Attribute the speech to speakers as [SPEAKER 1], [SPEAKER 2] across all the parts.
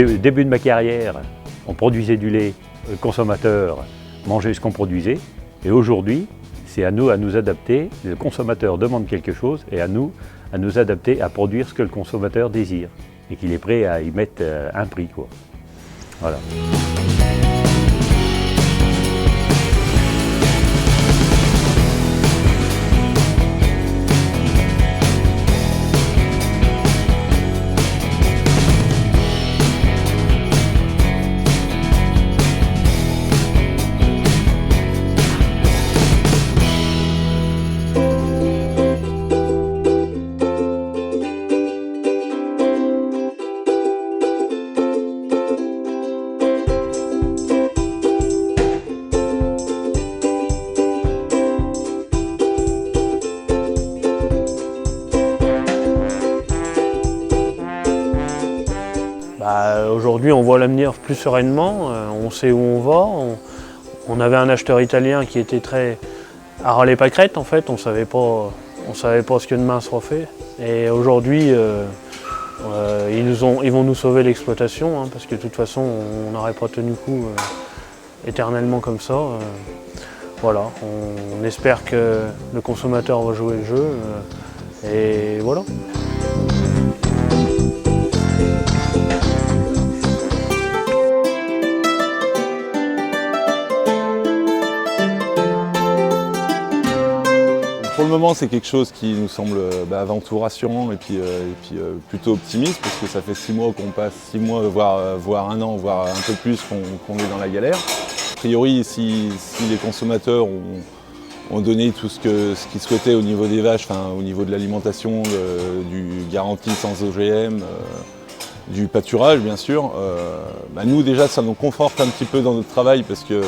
[SPEAKER 1] début de ma carrière, on produisait du lait, le consommateur mangeait ce qu'on produisait. Et aujourd'hui, c'est à nous adapter. Le consommateur demande quelque chose et à nous adapter à produire ce que le consommateur désire et qu'il est prêt à y mettre un prix, quoi. Voilà.
[SPEAKER 2] Aujourd'hui, on voit l'avenir plus sereinement, on sait où on va. On avait un acheteur italien qui était très à râler pâquerette en fait, on savait pas ce que demain sera fait. Et aujourd'hui, ils vont nous sauver l'exploitation, hein, parce que de toute façon, on n'aurait pas tenu coup éternellement comme ça. Voilà, on espère que le consommateur va jouer le jeu, et voilà.
[SPEAKER 3] Pour le moment, c'est quelque chose qui nous semble avant tout rassurant et puis plutôt optimiste, parce que ça fait 6 mois qu'on passe, 6 mois, voire 1 an, voire un peu plus qu'on est dans la galère. A priori, si les consommateurs ont donné tout ce qu'ils souhaitaient au niveau des vaches, au niveau de l'alimentation, du garantie sans OGM, du pâturage bien sûr, nous déjà ça nous conforte un petit peu dans notre travail, parce que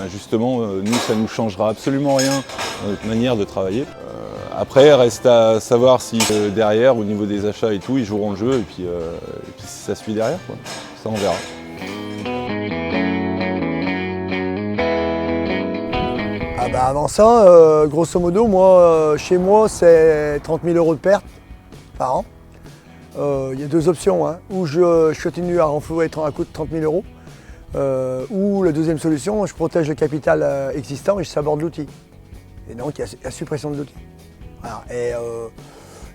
[SPEAKER 3] justement nous ça nous changera absolument rien dans notre manière de travailler. Après reste à savoir si derrière au niveau des achats et tout ils joueront le jeu, et puis si ça suit derrière, quoi. Ça on verra.
[SPEAKER 4] Avant ça, grosso modo, moi, chez moi, c'est 30 000 € de perte par an. Il y a 2 options, hein. Ou je continue à renflouer à coût de 30 000 €, ou la deuxième solution, je protège le capital existant et je saborde l'outil. Et donc il y a la suppression de l'outil. Voilà. Et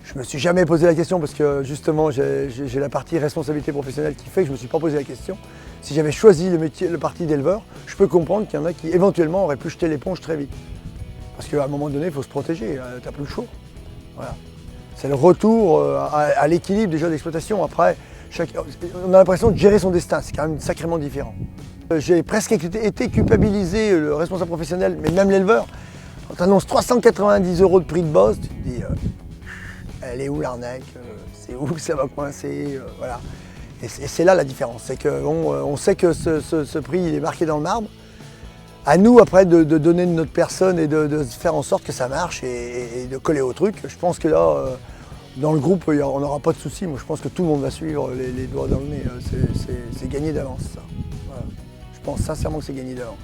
[SPEAKER 4] je me suis jamais posé la question, parce que justement j'ai la partie responsabilité professionnelle qui fait que je ne me suis pas posé la question. Si j'avais choisi le parti d'éleveur, je peux comprendre qu'il y en a qui éventuellement auraient pu jeter l'éponge très vite. Parce qu'à un moment donné, il faut se protéger, tu n'as plus le choix. Voilà. C'est le retour à l'équilibre déjà d'exploitation. Après, on a l'impression de gérer son destin, c'est quand même sacrément différent. J'ai presque été culpabilisé, le responsable professionnel, mais même l'éleveur. Quand tu annonces 390 € de prix de boss, tu te dis elle est où l'arnaque, c'est où que ça va coincer, voilà. Et c'est là la différence, c'est qu'on sait que ce prix il est marqué dans le marbre. À nous après de donner de notre personne et de faire en sorte que ça marche et de coller au truc. Je pense que là, dans le groupe, on n'aura pas de soucis. Moi je pense que tout le monde va suivre les doigts dans le nez. C'est gagné d'avance ça. Voilà. Je pense sincèrement que c'est gagné d'avance.